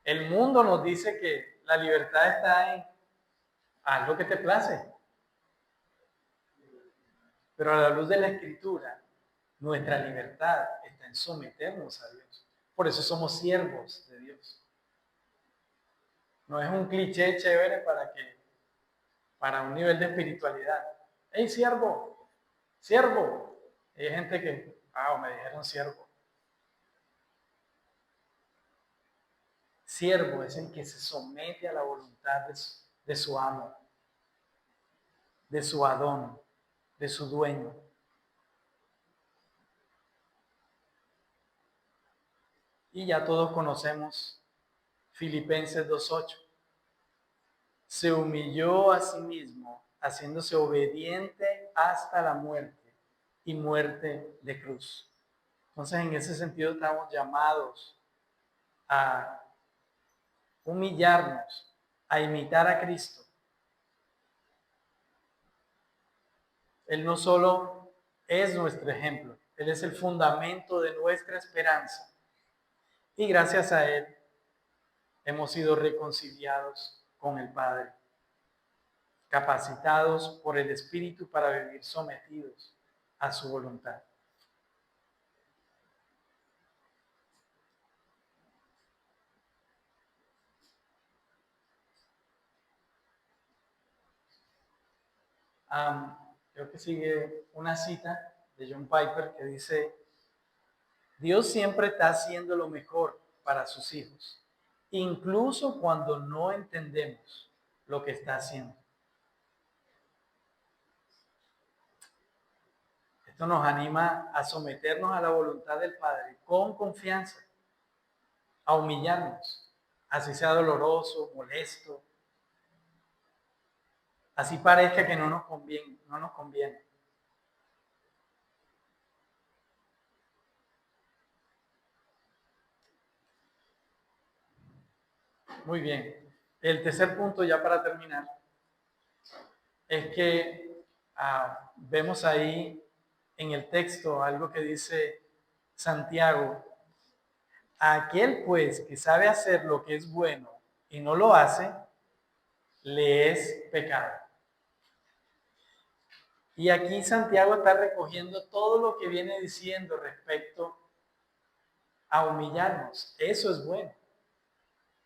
El mundo nos dice que la libertad está en haz lo que te place. Pero a la luz de la Escritura, nuestra libertad está en someternos a Dios. Por eso somos siervos de Dios. No es un cliché chévere para un nivel de espiritualidad. ¡Hey, siervo! ¡Siervo! Hay gente que, me dijeron siervo. Siervo es el que se somete a la voluntad de su amo, de su adón, de su dueño. Y ya todos conocemos Filipenses 2:8. Se humilló a sí mismo, haciéndose obediente hasta la muerte y muerte de cruz. Entonces, en ese sentido, estamos llamados a humillarnos, a imitar a Cristo. Él no solo es nuestro ejemplo, Él es el fundamento de nuestra esperanza. Y gracias a Él hemos sido reconciliados con el Padre, capacitados por el Espíritu para vivir sometidos a su voluntad. Creo que sigue una cita de John Piper que dice: Dios siempre está haciendo lo mejor para sus hijos, incluso cuando no entendemos lo que está haciendo. Esto nos anima a someternos a la voluntad del Padre con confianza, a humillarnos, así sea doloroso, molesto, así parezca que no nos conviene. Muy bien. El tercer punto, ya para terminar, es que vemos ahí en el texto algo que dice Santiago: a aquel pues que sabe hacer lo que es bueno y no lo hace, le es pecado. Y aquí Santiago está recogiendo todo lo que viene diciendo respecto a humillarnos. Eso es bueno.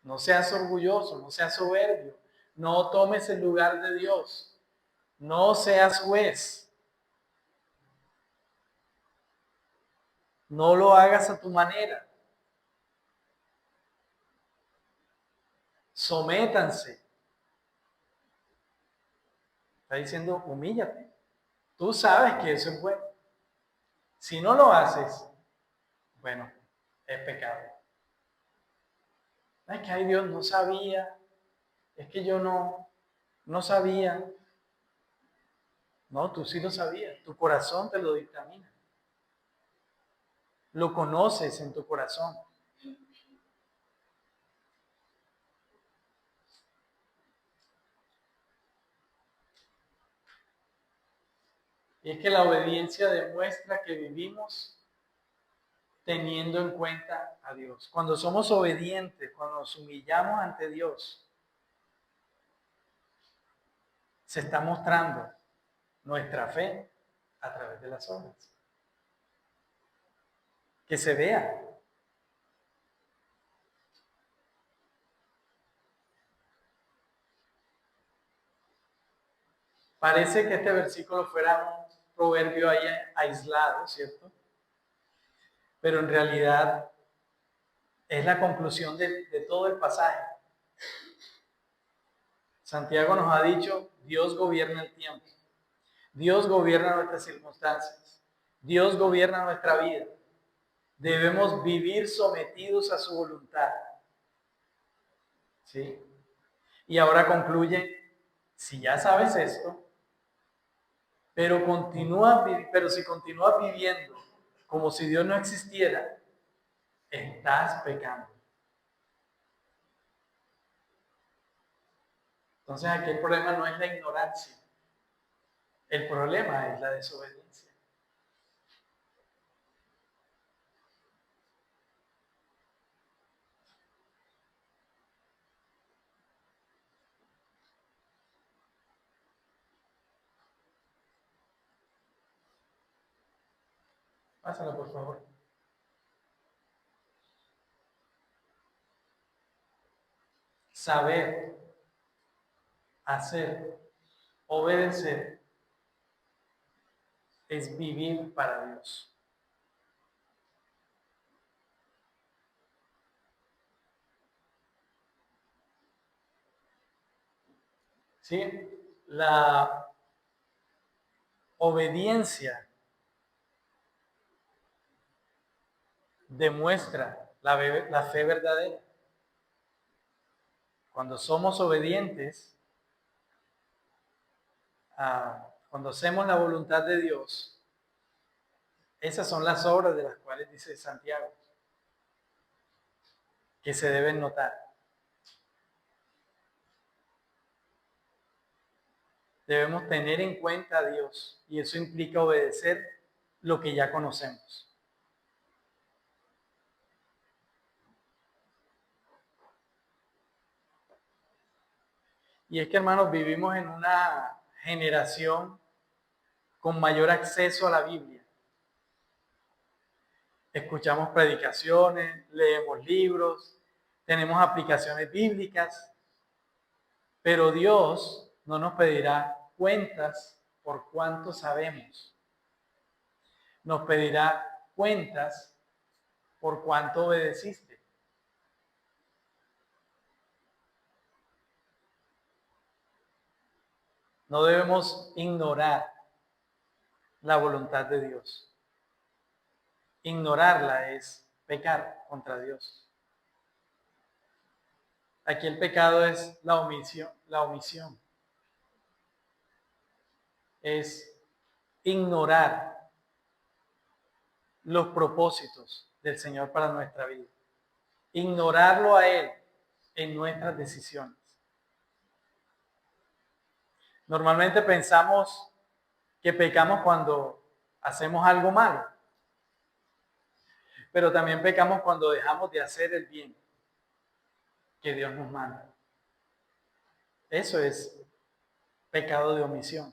No seas orgulloso, no seas soberbio, no tomes el lugar de Dios, no seas juez, no lo hagas a tu manera. Sométanse. Está diciendo, humíllate. Tú sabes que eso es bueno. Si no lo haces, bueno, es pecado. Es que, ay, Dios, no sabía. Es que yo no sabía. No, tú sí lo sabías. Tu corazón te lo dictamina. Lo conoces en tu corazón. Y es que la obediencia demuestra que vivimos teniendo en cuenta a Dios. Cuando somos obedientes, cuando nos humillamos ante Dios, se está mostrando nuestra fe a través de las obras. Que se vea. Parece que este versículo fuera un proverbio ahí aislado, ¿cierto? Pero en realidad es la conclusión de todo el pasaje. Santiago nos ha dicho, Dios gobierna el tiempo. Dios gobierna nuestras circunstancias. Dios gobierna nuestra vida. Debemos vivir sometidos a su voluntad. ¿Sí? Y ahora concluye, si ya sabes esto, pero si continúas viviendo como si Dios no existiera, estás pecando. Entonces aquí el problema no es la ignorancia, el problema es la desobediencia. Pásala, por favor. Saber, hacer, obedecer es vivir para Dios. ¿Sí? La obediencia demuestra la fe verdadera. Cuando somos obedientes, cuando hacemos la voluntad de Dios, esas son las obras de las cuales dice Santiago, que se deben notar. Debemos tener en cuenta a Dios y eso implica obedecer lo que ya conocemos. Y es que, hermanos, vivimos en una generación con mayor acceso a la Biblia. Escuchamos predicaciones, leemos libros, tenemos aplicaciones bíblicas, pero Dios no nos pedirá cuentas por cuánto sabemos. Nos pedirá cuentas por cuánto obedeciste. No debemos ignorar la voluntad de Dios. Ignorarla es pecar contra Dios. Aquí el pecado es la omisión. Es ignorar los propósitos del Señor para nuestra vida. Ignorarlo a Él en nuestras decisiones. Normalmente pensamos que pecamos cuando hacemos algo malo, pero también pecamos cuando dejamos de hacer el bien que Dios nos manda. Eso es pecado de omisión.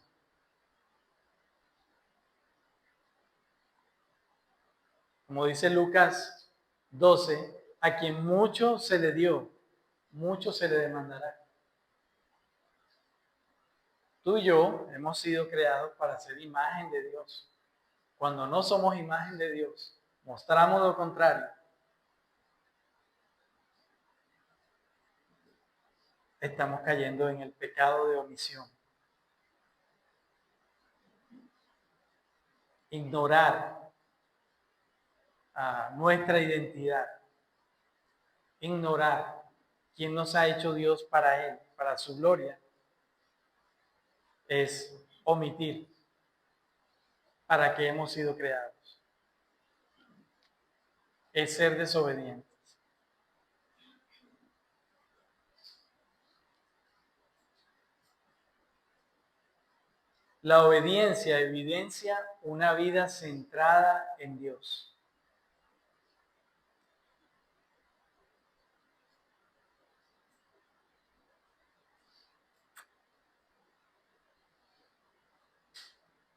Como dice Lucas 12, a quien mucho se le dio, mucho se le demandará. Tú y yo hemos sido creados para ser imagen de Dios. Cuando no somos imagen de Dios, mostramos lo contrario. Estamos cayendo en el pecado de omisión. Ignorar nuestra identidad. Ignorar quién nos ha hecho Dios para Él, para su gloria, es omitir para qué hemos sido creados. Es ser desobedientes. La obediencia evidencia una vida centrada en Dios.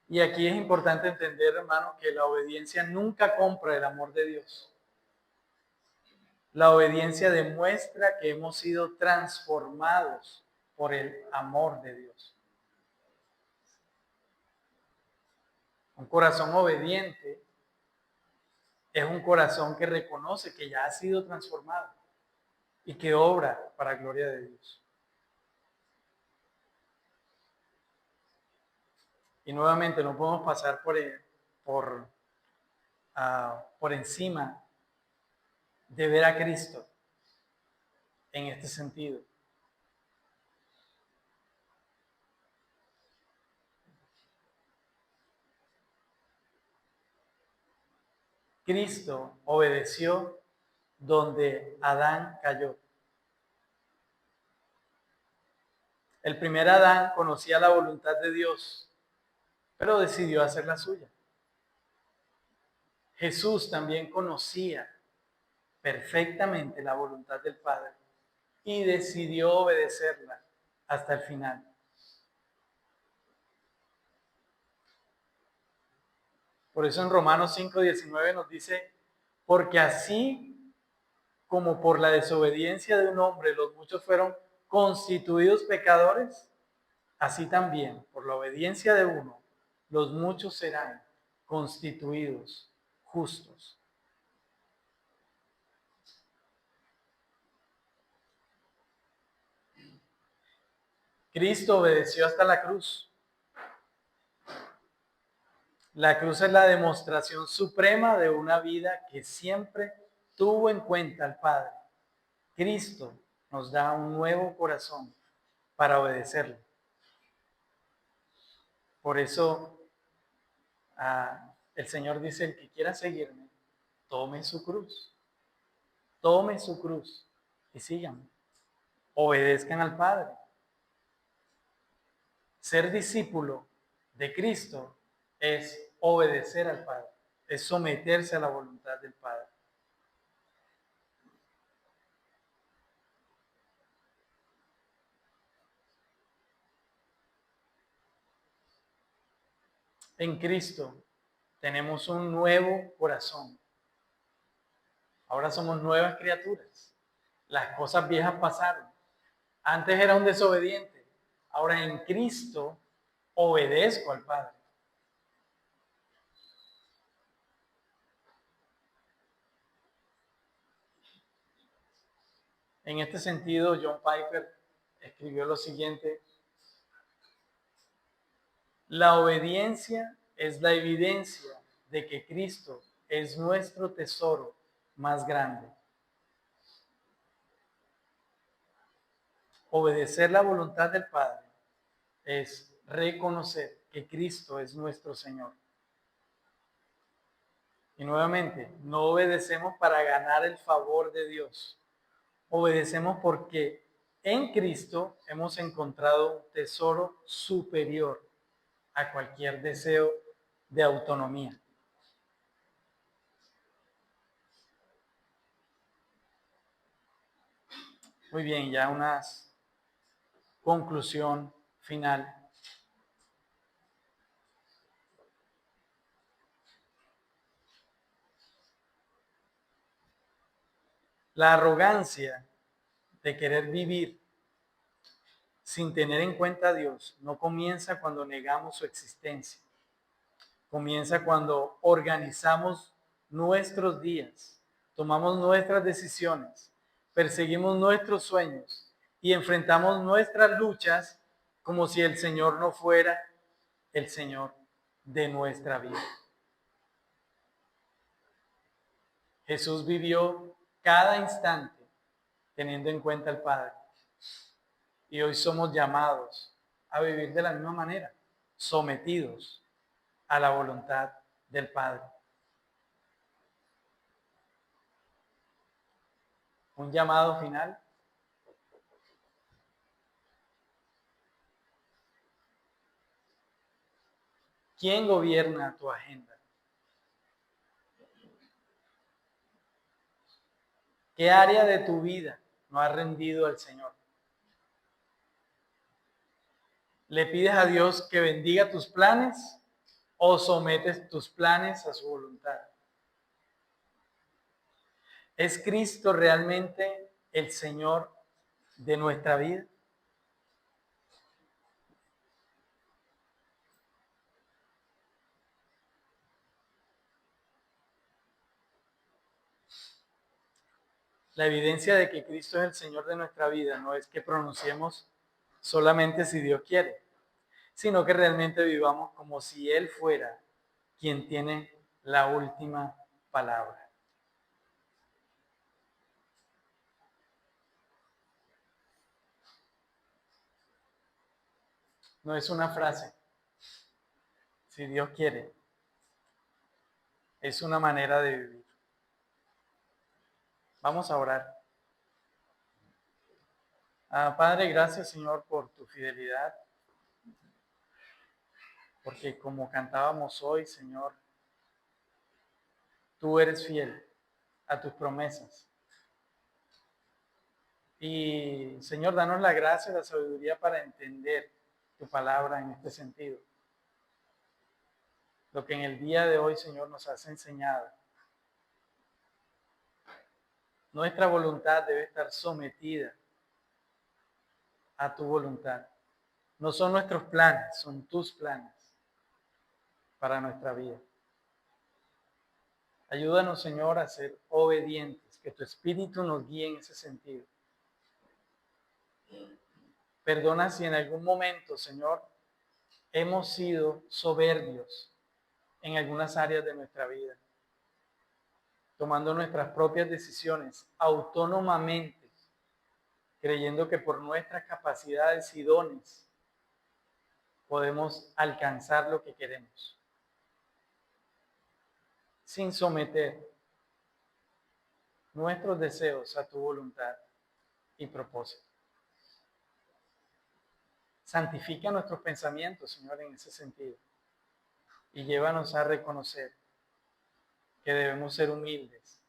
Y aquí es importante entender, hermano, que la obediencia nunca compra el amor de Dios. La obediencia demuestra que hemos sido transformados por el amor de Dios. Un corazón obediente es un corazón que reconoce que ya ha sido transformado y que obra para gloria de Dios. Y nuevamente no podemos pasar por encima de ver a Cristo en este sentido. Cristo obedeció donde Adán cayó. El primer Adán conocía la voluntad de Dios, pero decidió hacer la suya. Jesús también conocía perfectamente la voluntad del Padre y decidió obedecerla hasta el final. Por eso en Romanos 5:19 nos dice, porque así como por la desobediencia de un hombre los muchos fueron constituidos pecadores, así también por la obediencia de uno los muchos serán constituidos justos. Cristo obedeció hasta la cruz. La cruz es la demostración suprema de una vida que siempre tuvo en cuenta al Padre. Cristo nos da un nuevo corazón para obedecerle. Por eso el Señor dice, el que quiera seguirme, tome su cruz. Tome su cruz y síganme. Obedezcan al Padre. Ser discípulo de Cristo es obedecer al Padre, es someterse a la voluntad del Padre. En Cristo tenemos un nuevo corazón. Ahora somos nuevas criaturas. Las cosas viejas pasaron. Antes era un desobediente. Ahora en Cristo obedezco al Padre. En este sentido, John Piper escribió lo siguiente: la obediencia es la evidencia de que Cristo es nuestro tesoro más grande. Obedecer la voluntad del Padre es reconocer que Cristo es nuestro Señor. Y nuevamente, no obedecemos para ganar el favor de Dios. Obedecemos porque en Cristo hemos encontrado un tesoro superior a cualquier deseo de autonomía. Muy bien, ya una conclusión final. La arrogancia de querer vivir sin tener en cuenta a Dios no comienza cuando negamos su existencia. Comienza cuando organizamos nuestros días, tomamos nuestras decisiones, perseguimos nuestros sueños y enfrentamos nuestras luchas como si el Señor no fuera el Señor de nuestra vida. Jesús vivió cada instante teniendo en cuenta al Padre. Y hoy somos llamados a vivir de la misma manera, sometidos a la voluntad del Padre. Un llamado final. ¿Quién gobierna tu agenda? ¿Qué área de tu vida no has rendido al Señor? ¿Le pides a Dios que bendiga tus planes o sometes tus planes a su voluntad? ¿Es Cristo realmente el Señor de nuestra vida? La evidencia de que Cristo es el Señor de nuestra vida no es que pronunciemos solamente si Dios quiere, sino que realmente vivamos como si Él fuera quien tiene la última palabra. No es una frase, si Dios quiere, es una manera de vivir. Vamos a orar. Padre, gracias Señor por tu fidelidad, porque como cantábamos hoy, Señor, tú eres fiel a tus promesas. Y Señor, danos la gracia y la sabiduría para entender tu palabra en este sentido. Lo que en el día de hoy, Señor, nos has enseñado. Nuestra voluntad debe estar sometida a tu voluntad. No son nuestros planes, son tus planes para nuestra vida. Ayúdanos, Señor, a ser obedientes, que tu Espíritu nos guíe en ese sentido. Perdona si en algún momento, Señor, hemos sido soberbios en algunas áreas de nuestra vida, tomando nuestras propias decisiones autónomamente, creyendo que por nuestras capacidades y dones podemos alcanzar lo que queremos, sin someter nuestros deseos a tu voluntad y propósito. Santifica nuestros pensamientos, Señor, en ese sentido, y llévanos a reconocer que debemos ser humildes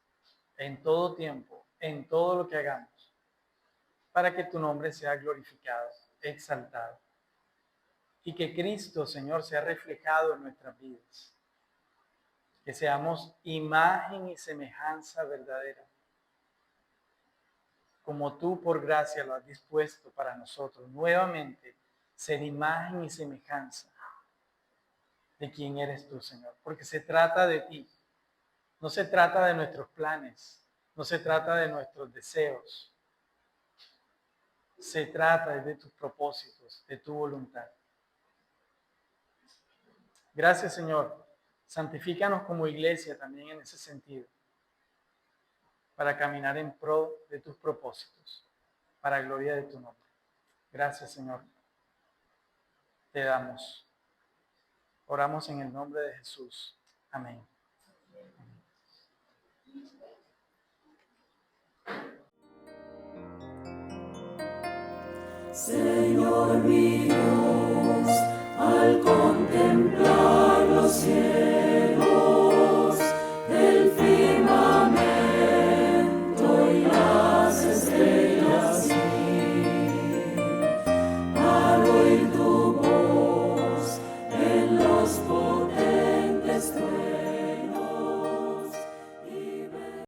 en todo tiempo, en todo lo que hagamos, para que tu nombre sea glorificado, exaltado, y que Cristo, Señor, sea reflejado en nuestras vidas. Que seamos imagen y semejanza verdadera, como tú por gracia lo has dispuesto para nosotros, nuevamente ser imagen y semejanza de quién eres tú, Señor, porque se trata de ti, no se trata de nuestros planes, no se trata de nuestros deseos, Se trata de tus propósitos, de tu voluntad. Gracias, Señor. Santifícanos como iglesia también en ese sentido, para caminar en pro de tus propósitos, para gloria de tu nombre. Gracias, Señor. Te damos. Oramos en el nombre de Jesús. Amén. Señor mi Dios, al contemplar los cielos,